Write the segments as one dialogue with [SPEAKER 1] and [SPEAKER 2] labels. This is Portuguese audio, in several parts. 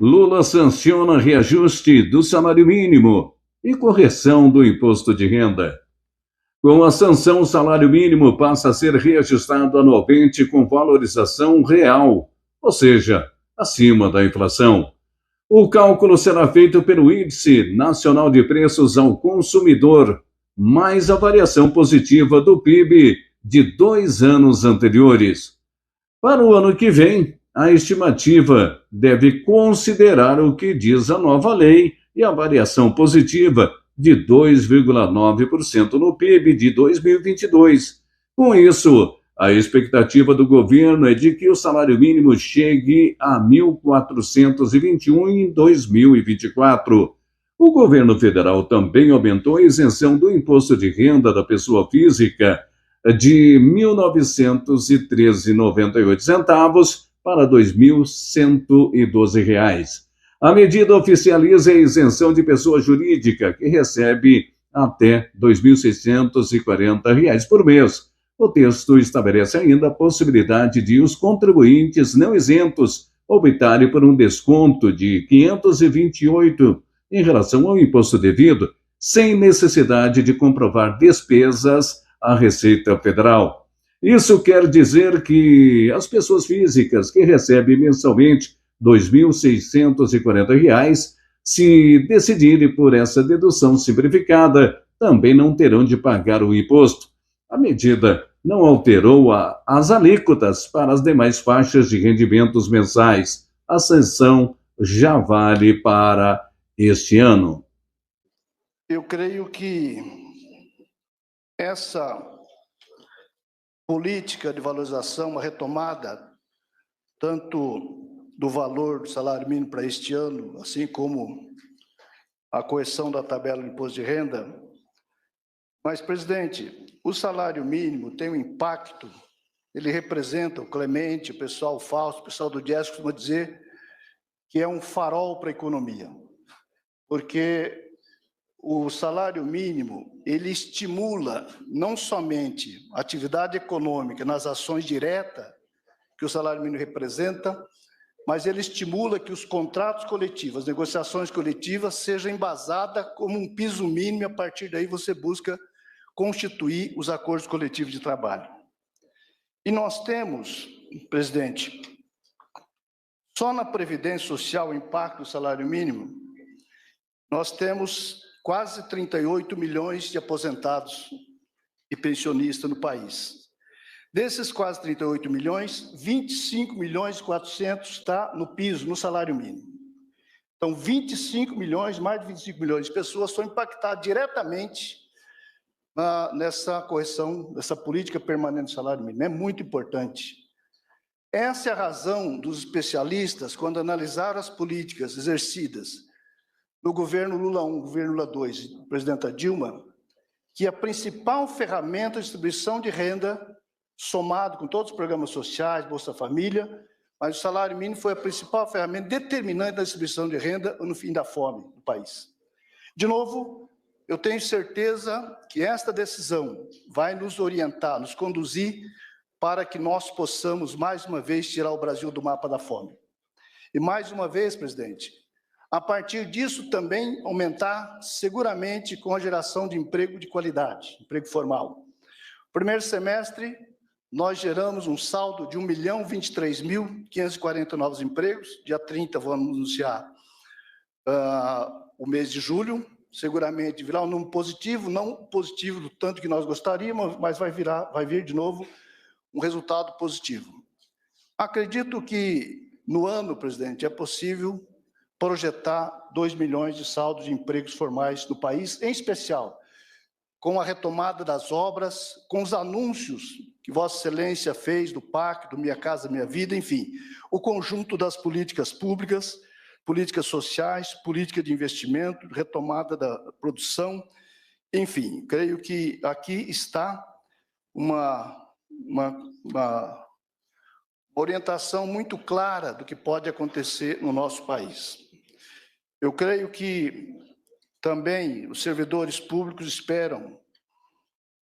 [SPEAKER 1] Lula sanciona reajuste do salário mínimo e correção do imposto de renda. Com a sanção, o salário mínimo passa a ser reajustado anualmente com valorização real, ou seja, acima da inflação. O cálculo será feito pelo Índice Nacional de Preços ao Consumidor, mais a variação positiva do PIB de 2 anos anteriores. Para o ano que vem, a estimativa deve considerar o que diz a nova lei e a variação positiva de 2,9% no PIB de 2022. Com isso, a expectativa do governo é de que o salário mínimo chegue a 1.421 em 2024. O governo federal também aumentou a isenção do imposto de renda da pessoa física de R$ 1.913,98 para R$ 2.112. A medida oficializa a isenção de pessoa jurídica, que recebe até R$ 2.640 por mês. O texto estabelece ainda a possibilidade de os contribuintes não isentos optarem por um desconto de 528 em relação ao imposto devido, sem necessidade de comprovar despesas à Receita Federal. Isso quer dizer que as pessoas físicas que recebem mensalmente R$ 2.640, se decidirem por essa dedução simplificada, também não terão de pagar o imposto. A medida não alterou as alíquotas para as demais faixas de rendimentos mensais. A sanção já vale para este ano.
[SPEAKER 2] Eu creio que essa política de valorização, uma retomada, tanto do valor do salário mínimo para este ano, assim como a correção da tabela do imposto de renda. Mas, presidente, o salário mínimo tem um impacto, ele representa, o Clemente, o pessoal Fausto, o pessoal do Dias costuma dizer que é um farol para a economia, porque o salário mínimo, ele estimula não somente a atividade econômica nas ações diretas que o salário mínimo representa, mas ele estimula que os contratos coletivos, as negociações coletivas sejam embasadas como um piso mínimo e a partir daí você busca constituir os acordos coletivos de trabalho. E nós temos, presidente, só na Previdência Social, o impacto do salário mínimo, nós temos quase 38 milhões de aposentados e pensionistas no país. Desses quase 38 milhões, 25 milhões e 400 está no piso, no salário mínimo. Então, 25 milhões, mais de 25 milhões de pessoas são impactadas diretamente nessa correção, nessa política permanente do salário mínimo. É muito importante. Essa é a razão dos especialistas, quando analisaram as políticas exercidas no governo Lula I, governo Lula II, presidenta Dilma, que a principal ferramenta de distribuição de renda, somado com todos os programas sociais, Bolsa Família, mas o salário mínimo foi a principal ferramenta determinante da distribuição de renda no fim da fome no país. De novo, eu tenho certeza que esta decisão vai nos orientar, nos conduzir para que nós possamos, mais uma vez, tirar o Brasil do mapa da fome. E, mais uma vez, presidente, a partir disso também aumentar seguramente com a geração de emprego de qualidade, emprego formal. Primeiro semestre, nós geramos um saldo de 1.023.540 novos empregos. Dia 30 vamos anunciar o mês de julho. Seguramente virá um número positivo, não positivo do tanto que nós gostaríamos, mas vai vir de novo um resultado positivo. Acredito que no ano, presidente, é possível projetar 2 milhões de saldo de empregos formais no país, em especial com a retomada das obras, com os anúncios que Vossa Excelência fez do PAC, do Minha Casa Minha Vida, enfim, o conjunto das políticas públicas, políticas sociais, política de investimento, retomada da produção, enfim, creio que aqui está uma orientação muito clara do que pode acontecer no nosso país. Eu creio que também os servidores públicos esperam,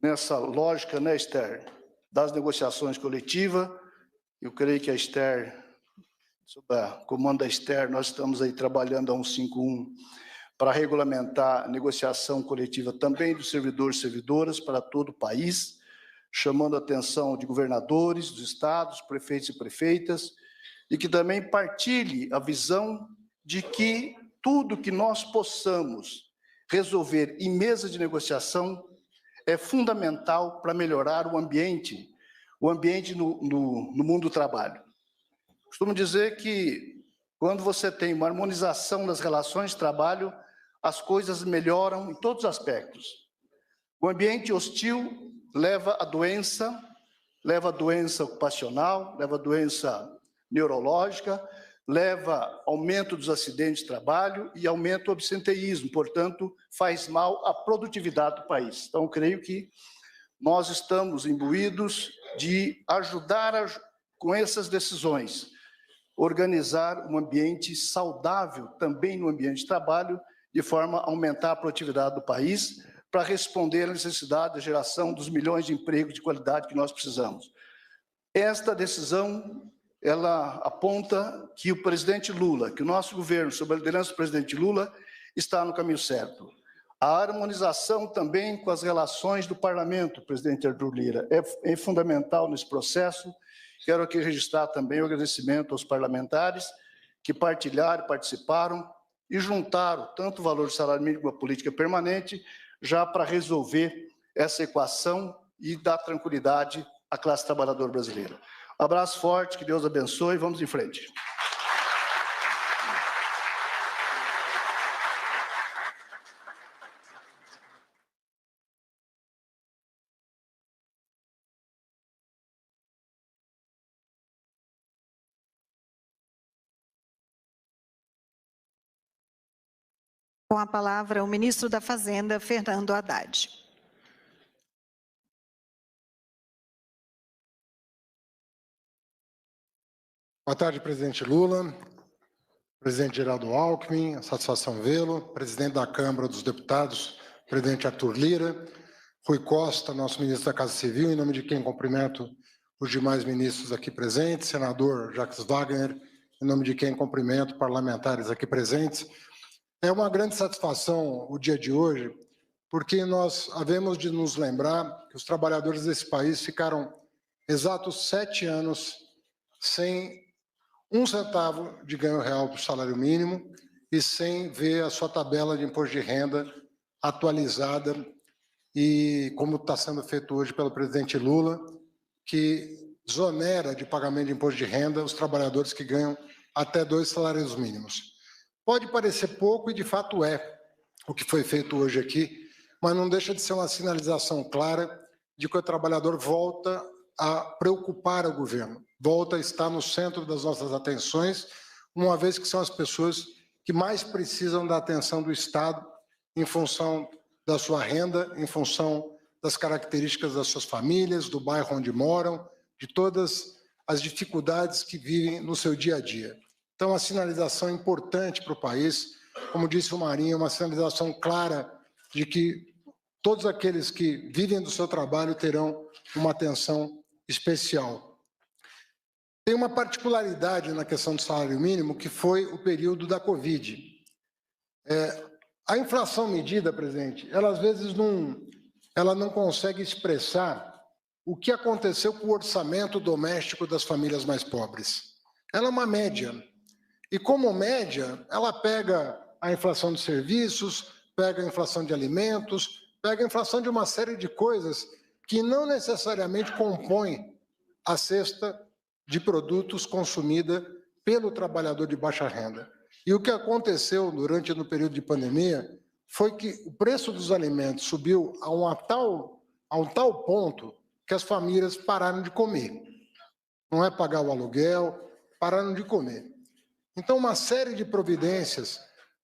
[SPEAKER 2] nessa lógica, né, Esther, das negociações coletivas. Eu creio que a Esther sob o comando da Esther, nós estamos aí trabalhando a 151 para regulamentar a negociação coletiva também dos servidores e servidoras para todo o país, chamando a atenção de governadores dos estados, prefeitos e prefeitas, e que também partilhe a visão de que tudo que nós possamos resolver em mesa de negociação é fundamental para melhorar o ambiente no mundo do trabalho. Costumo dizer que quando você tem uma harmonização das relações de trabalho, as coisas melhoram em todos os aspectos. O ambiente hostil leva à doença ocupacional, leva à doença neurológica, leva aumento dos acidentes de trabalho e aumento do absenteísmo, portanto, faz mal à produtividade do país. Então, creio que nós estamos imbuídos de ajudar com essas decisões, organizar um ambiente saudável também no ambiente de trabalho, de forma a aumentar a produtividade do país, para responder à necessidade da geração dos milhões de empregos de qualidade que nós precisamos. Esta decisão, ela aponta que o presidente Lula, que o nosso governo, sob a liderança do presidente Lula, está no caminho certo. A harmonização também com as relações do parlamento, presidente Arthur Lira, é fundamental nesse processo. Quero aqui registrar também o agradecimento aos parlamentares que partilharam, participaram e juntaram tanto o valor do salário mínimo como a política permanente, já para resolver essa equação e dar tranquilidade à classe trabalhadora brasileira. Abraço forte, que Deus abençoe, vamos em frente.
[SPEAKER 3] Com a palavra, o ministro da Fazenda, Fernando Haddad.
[SPEAKER 4] Boa tarde, presidente Lula, presidente Geraldo Alckmin, satisfação vê-lo, presidente da Câmara dos Deputados, presidente Arthur Lira, Rui Costa, nosso ministro da Casa Civil, em nome de quem cumprimento os demais ministros aqui presentes, senador Jacques Wagner, em nome de quem cumprimento parlamentares aqui presentes. É uma grande satisfação o dia de hoje, porque nós havemos de nos lembrar que os trabalhadores desse país ficaram exatos 7 anos sem 1 centavo de ganho real do salário mínimo e sem ver a sua tabela de imposto de renda atualizada e como está sendo feito hoje pelo presidente Lula, que desonera de pagamento de imposto de renda os trabalhadores que ganham até 2 salários mínimos. Pode parecer pouco, e de fato é o que foi feito hoje aqui, mas não deixa de ser uma sinalização clara de que o trabalhador volta a preocupar o governo, volta a estar no centro das nossas atenções, uma vez que são as pessoas que mais precisam da atenção do Estado em função da sua renda, em função das características das suas famílias, do bairro onde moram, de todas as dificuldades que vivem no seu dia a dia. Então, a sinalização importante para o país, como disse o Marinho, uma sinalização clara de que todos aqueles que vivem do seu trabalho terão uma atenção especial. Tem uma particularidade na questão do salário mínimo, que foi o período da Covid. A inflação medida, presidente, ela às vezes não consegue expressar o que aconteceu com o orçamento doméstico das famílias mais pobres. Ela é uma média. E como média, ela pega a inflação de serviços, pega a inflação de alimentos, pega a inflação de uma série de coisas que não necessariamente compõem a cesta de produtos consumida pelo trabalhador de baixa renda. E o que aconteceu no período de pandemia foi que o preço dos alimentos subiu a um tal ponto que as famílias pararam de comer. Não é pagar o aluguel, pararam de comer. Então, uma série de providências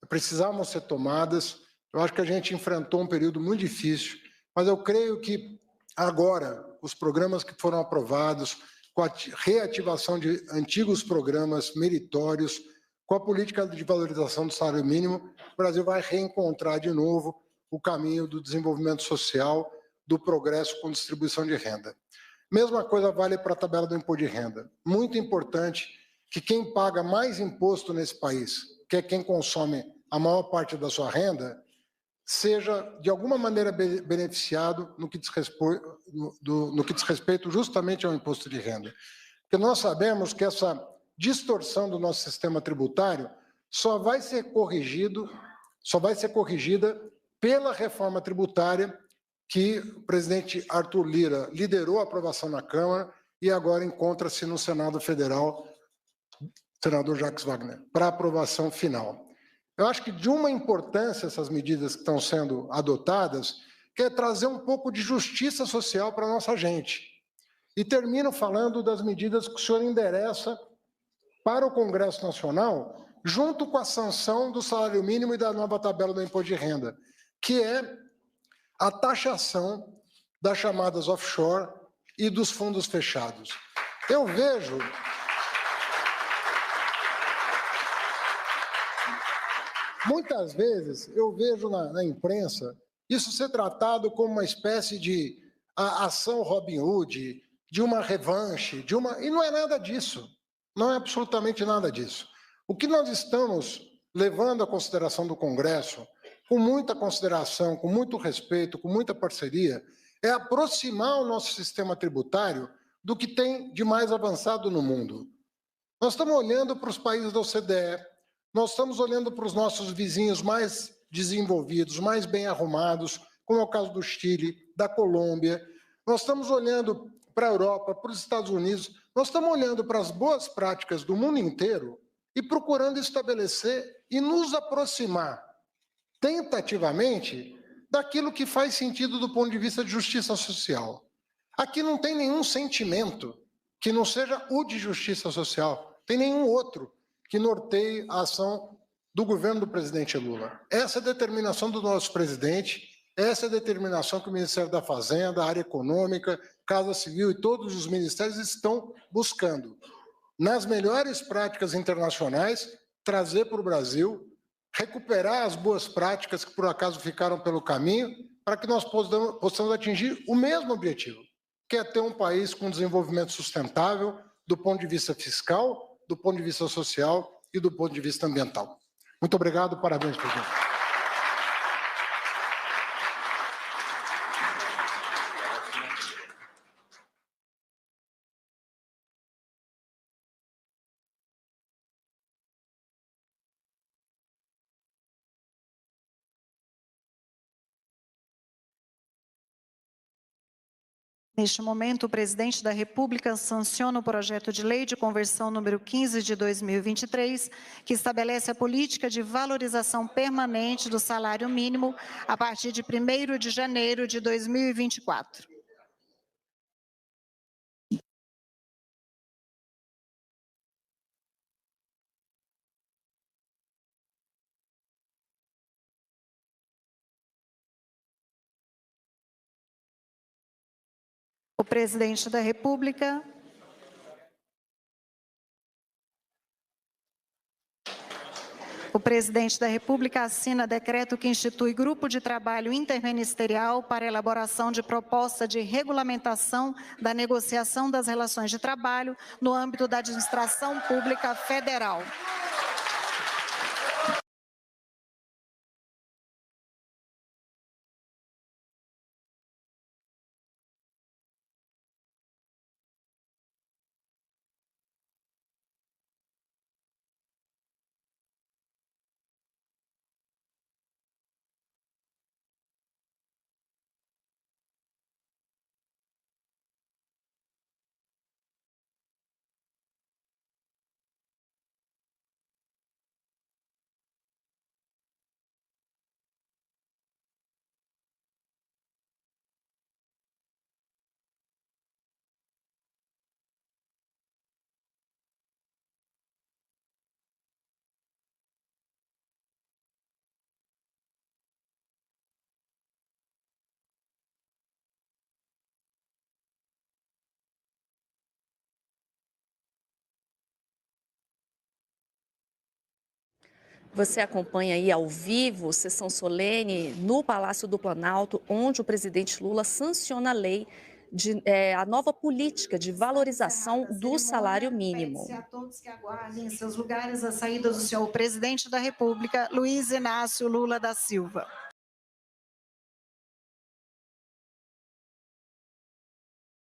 [SPEAKER 4] precisavam ser tomadas. Eu acho que a gente enfrentou um período muito difícil, mas eu creio que agora os programas que foram aprovados, com a reativação de antigos programas meritórios, com a política de valorização do salário mínimo, o Brasil vai reencontrar de novo o caminho do desenvolvimento social, do progresso com distribuição de renda. Mesma coisa vale para a tabela do imposto de renda. Muito importante que quem paga mais imposto nesse país, que é quem consome a maior parte da sua renda, seja de alguma maneira beneficiado no que diz respeito justamente ao imposto de renda. Porque nós sabemos que essa distorção do nosso sistema tributário só vai ser corrigida pela reforma tributária que o presidente Arthur Lira liderou a aprovação na Câmara e agora encontra-se no Senado Federal, senador Jacques Wagner, para aprovação final. Eu acho que de uma importância essas medidas que estão sendo adotadas, que é trazer um pouco de justiça social para a nossa gente. E termino falando das medidas que o senhor endereça para o Congresso Nacional, junto com a sanção do salário mínimo e da nova tabela do imposto de renda, que é a taxação das chamadas offshore e dos fundos fechados. Eu vejo... Muitas vezes eu vejo na imprensa isso ser tratado como uma espécie de ação Robin Hood, de uma revanche, e não é nada disso, não é absolutamente nada disso. O que nós estamos levando à consideração do Congresso, com muita consideração, com muito respeito, com muita parceria, é aproximar o nosso sistema tributário do que tem de mais avançado no mundo. Nós estamos olhando para os países da OCDE, nós estamos olhando para os nossos vizinhos mais desenvolvidos, mais bem arrumados, como é o caso do Chile, da Colômbia. Nós estamos olhando para a Europa, para os Estados Unidos. Nós estamos olhando para as boas práticas do mundo inteiro e procurando estabelecer e nos aproximar, tentativamente, daquilo que faz sentido do ponto de vista de justiça social. Aqui não tem nenhum sentimento que não seja o de justiça social, tem nenhum outro que norteie a ação do governo do presidente Lula. Essa é a determinação do nosso presidente, essa é a determinação que o Ministério da Fazenda, a área econômica, Casa Civil e todos os ministérios estão buscando, nas melhores práticas internacionais, trazer para o Brasil, recuperar as boas práticas que por acaso ficaram pelo caminho, para que nós possamos atingir o mesmo objetivo, que é ter um país com desenvolvimento sustentável do ponto de vista fiscal, do ponto de vista social e do ponto de vista ambiental. Muito obrigado, parabéns, presidente.
[SPEAKER 3] Neste momento, o presidente da República sanciona o projeto de lei de conversão número 15 de 2023, que estabelece a política de valorização permanente do salário mínimo a partir de 1º de janeiro de 2024. O presidente da República assina decreto que institui grupo de trabalho interministerial para elaboração de proposta de regulamentação da negociação das relações de trabalho no âmbito da administração pública federal.
[SPEAKER 5] Você acompanha aí ao vivo, sessão solene no Palácio do Planalto, onde o presidente Lula sanciona a lei a nova política de valorização do salário mínimo.
[SPEAKER 3] Pede-se a todos que aguardem em seus lugares a saída do senhor presidente da República, Luiz Inácio Lula da Silva.